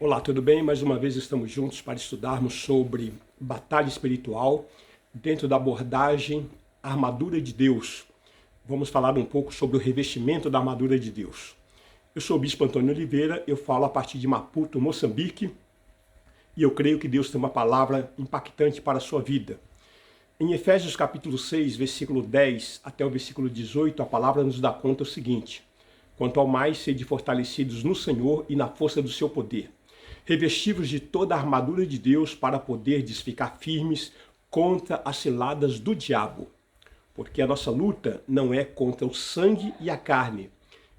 Olá, tudo bem? Mais uma vez estamos juntos para estudarmos sobre batalha espiritual dentro da abordagem Armadura de Deus. Vamos falar um pouco sobre o revestimento da armadura de Deus. Eu sou o Bispo Antônio Oliveira, eu falo a partir de Maputo, Moçambique, e eu creio que Deus tem uma palavra impactante para a sua vida. Em Efésios capítulo 6, versículo 10 até o versículo 18, a palavra nos dá conta o seguinte: quanto ao mais, sede fortalecidos no Senhor e na força do seu poder, revestivos de toda a armadura de Deus para poderdes ficar firmes contra as ciladas do diabo. Porque a nossa luta não é contra o sangue e a carne,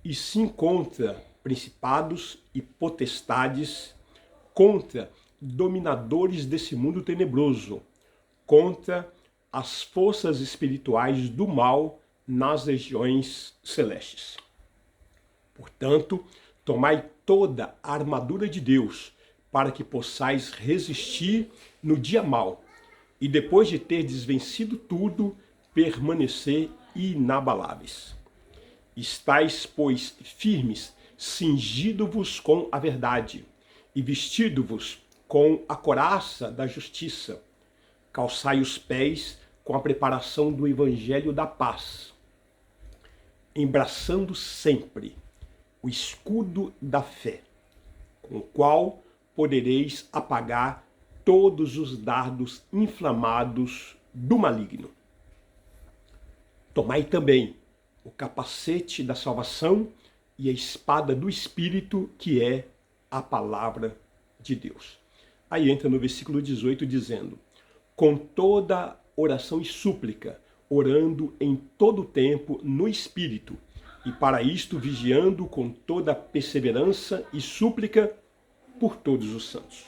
e sim contra principados e potestades, contra dominadores desse mundo tenebroso, contra as forças espirituais do mal nas regiões celestes. Portanto, tomai toda a armadura de Deus, para que possais resistir no dia mau, e depois de terdes vencido tudo, permanecer inabaláveis. Estais, pois, firmes, cingido-vos com a verdade, e vestido-vos com a couraça da justiça. Calçai os pés com a preparação do evangelho da paz, embraçando sempre o escudo da fé, com o qual podereis apagar todos os dardos inflamados do maligno. Tomai também o capacete da salvação e a espada do Espírito, que é a palavra de Deus. Aí entra no versículo 18 dizendo: com toda oração e súplica, orando em todo o tempo no Espírito, e para isto vigiando com toda perseverança e súplica por todos os santos.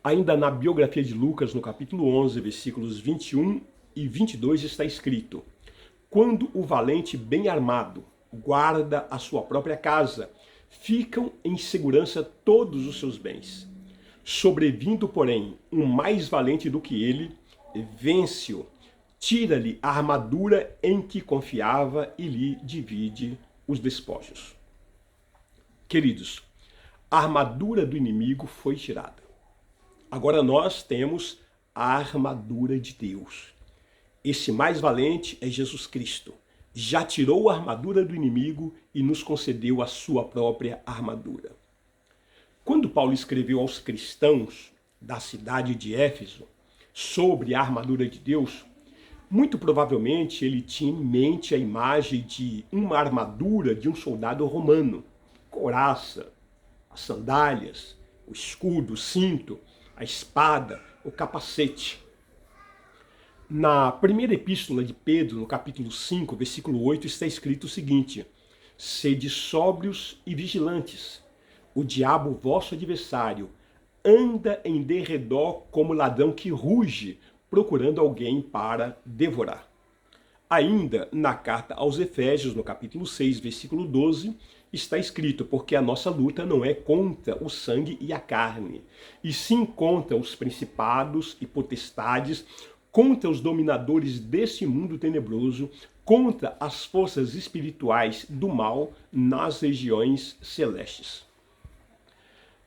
Ainda na biografia de Lucas, no capítulo 11, versículos 21 e 22, está escrito: quando o valente bem armado guarda a sua própria casa, ficam em segurança todos os seus bens. Sobrevindo, porém, um mais valente do que ele, vence-o, tira-lhe a armadura em que confiava e lhe divide os despojos. Queridos, a armadura do inimigo foi tirada. Agora nós temos a armadura de Deus. Esse mais valente é Jesus Cristo. Já tirou a armadura do inimigo e nos concedeu a sua própria armadura. Quando Paulo escreveu aos cristãos da cidade de Éfeso sobre a armadura de Deus, muito provavelmente ele tinha em mente a imagem de uma armadura de um soldado romano, couraça, as sandálias, o escudo, o cinto, a espada, o capacete. Na primeira epístola de Pedro, no capítulo 5, versículo 8, está escrito o seguinte: sede sóbrios e vigilantes. O diabo, vosso adversário, anda em derredor como ladrão que ruge, procurando alguém para devorar. Ainda na carta aos Efésios, no capítulo 6, versículo 12, está escrito: porque a nossa luta não é contra o sangue e a carne, e sim contra os principados e potestades, contra os dominadores desse mundo tenebroso, contra as forças espirituais do mal nas regiões celestes.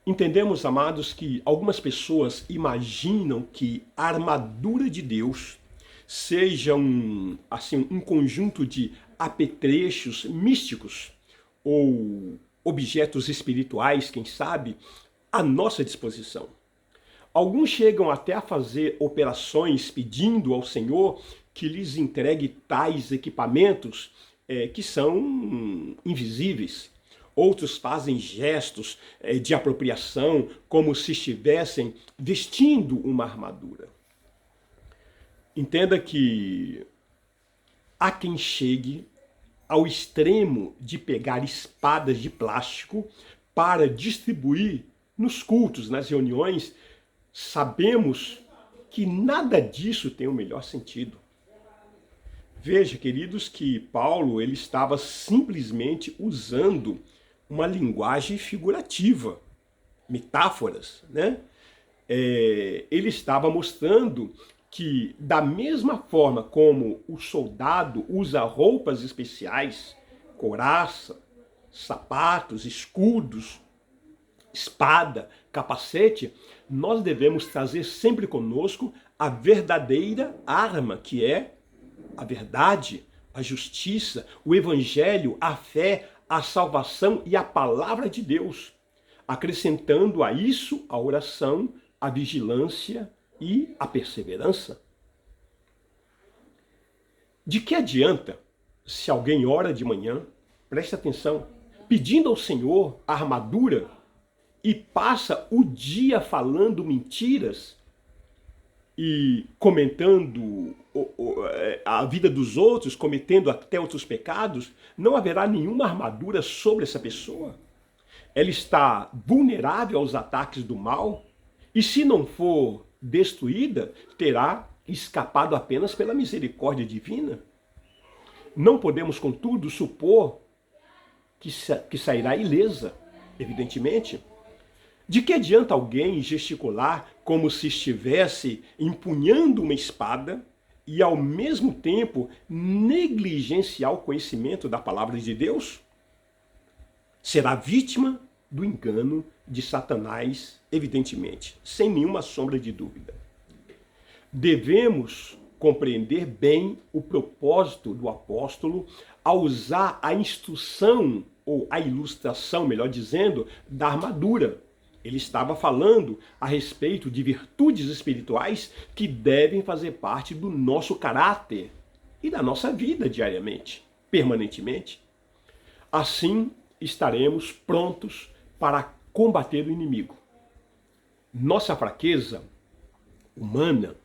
Entendemos, amados, que algumas pessoas imaginam que a armadura de Deus seja um conjunto de apetrechos místicos ou objetos espirituais, quem sabe, à nossa disposição. Alguns chegam até a fazer operações pedindo ao Senhor que lhes entregue tais equipamentos que são invisíveis. Outros fazem gestos de apropriação, como se estivessem vestindo uma armadura. Entenda que há quem chegue ao extremo de pegar espadas de plástico para distribuir nos cultos, nas reuniões. Sabemos que nada disso tem o melhor sentido. Veja, queridos, que Paulo ele estava simplesmente usando uma linguagem figurativa, metáforas, né? Ele estava mostrando que, da mesma forma como o soldado usa roupas especiais, couraça, sapatos, escudos, espada, capacete, nós devemos trazer sempre conosco a verdadeira arma, que é a verdade, a justiça, o evangelho, a fé, a salvação e a palavra de Deus, acrescentando a isso a oração, a vigilância e a perseverança. De que adianta se alguém ora de manhã, presta atenção, pedindo ao Senhor a armadura e passa o dia falando mentiras e comentando a vida dos outros, cometendo até outros pecados? Não haverá nenhuma armadura sobre essa pessoa. Ela está vulnerável aos ataques do mal e, se não for destruída, terá escapado apenas pela misericórdia divina. Não podemos, contudo, supor que sairá ilesa, evidentemente. De que adianta alguém gesticular como se estivesse empunhando uma espada e, ao mesmo tempo, negligenciar o conhecimento da palavra de Deus? Será vítima do engano de Satanás, evidentemente, sem nenhuma sombra de dúvida. Devemos compreender bem o propósito do apóstolo ao usar a instrução, ou a ilustração, melhor dizendo, da armadura. Ele estava falando a respeito de virtudes espirituais que devem fazer parte do nosso caráter e da nossa vida diariamente, permanentemente. Assim, estaremos prontos para combater o inimigo. Nossa fraqueza humana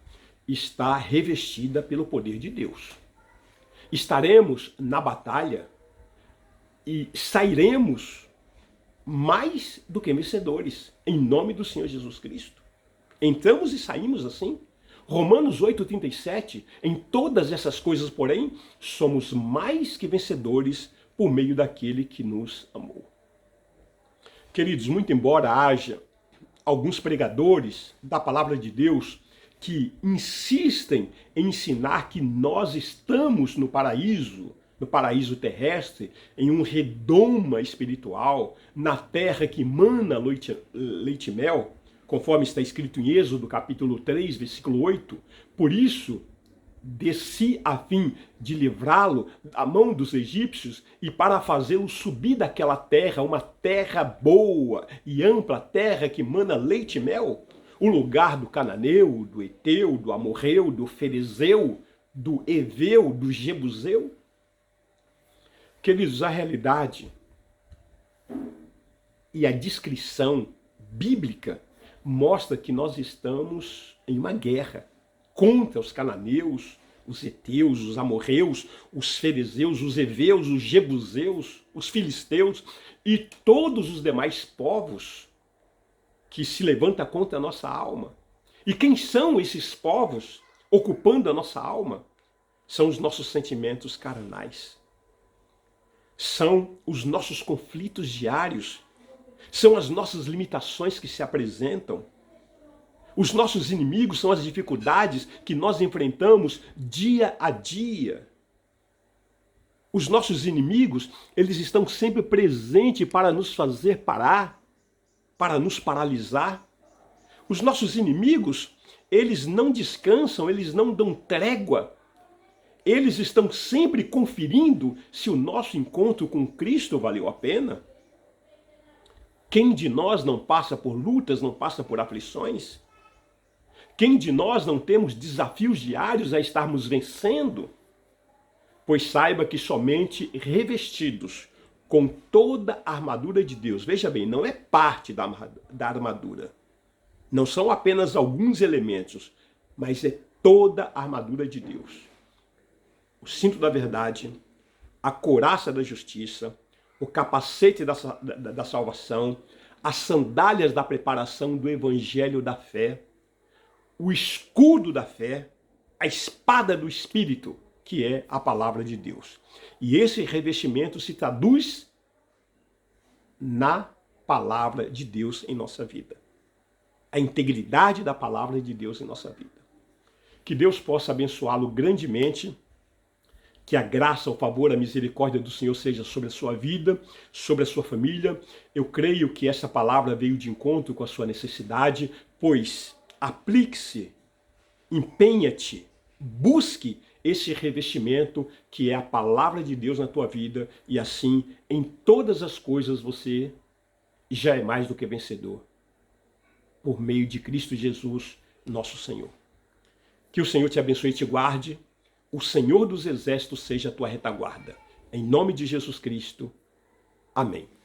está revestida pelo poder de Deus. Estaremos na batalha e sairemos mais do que vencedores, em nome do Senhor Jesus Cristo. Entramos e saímos assim. Romanos 8,37, em todas essas coisas, porém, somos mais que vencedores por meio daquele que nos amou. Queridos, muito embora haja alguns pregadores da palavra de Deus que insistem em ensinar que nós estamos no paraíso terrestre, em um redoma espiritual, na terra que mana leite e mel, conforme está escrito em Êxodo capítulo 3, versículo 8. Por isso, desci a fim de livrá-lo da mão dos egípcios e para fazê-lo subir daquela terra, uma terra boa e ampla, terra que mana leite e mel, o lugar do cananeu, do eteu, do amorreu, do ferezeu, do eveu, do jebuseu. Queridos, a realidade e a descrição bíblica mostra que nós estamos em uma guerra contra os cananeus, os heteus, os amorreus, os ferezeus, os eveus, os jebuseus, os filisteus e todos os demais povos que se levantam contra a nossa alma. E quem são esses povos ocupando a nossa alma? São os nossos sentimentos carnais. São os nossos conflitos diários. São as nossas limitações que se apresentam. Os nossos inimigos são as dificuldades que nós enfrentamos dia a dia. Os nossos inimigos, eles estão sempre presentes para nos fazer parar, para nos paralisar. Os nossos inimigos, eles não descansam, eles não dão trégua. Eles estão sempre conferindo se o nosso encontro com Cristo valeu a pena. Quem de nós não passa por lutas, não passa por aflições? Quem de nós não temos desafios diários a estarmos vencendo? Pois saiba que somente revestidos com toda a armadura de Deus, veja bem, não é parte da armadura, não são apenas alguns elementos, mas é toda a armadura de Deus. O cinto da verdade, a couraça da justiça, o capacete da salvação, as sandálias da preparação do evangelho da fé, o escudo da fé, a espada do Espírito, que é a palavra de Deus. E esse revestimento se traduz na palavra de Deus em nossa vida. A integridade da palavra de Deus em nossa vida. Que Deus possa abençoá-lo grandemente Que a graça, o favor, a misericórdia do Senhor seja sobre a sua vida, sobre a sua família. Eu creio que essa palavra veio de encontro com a sua necessidade, pois aplique-se, empenha-te, busque esse revestimento que é a palavra de Deus na tua vida e assim em todas as coisas você já é mais do que vencedor por meio de Cristo Jesus, nosso Senhor. Que o Senhor te abençoe e te guarde. O Senhor dos Exércitos seja a tua retaguarda. Em nome de Jesus Cristo. Amém.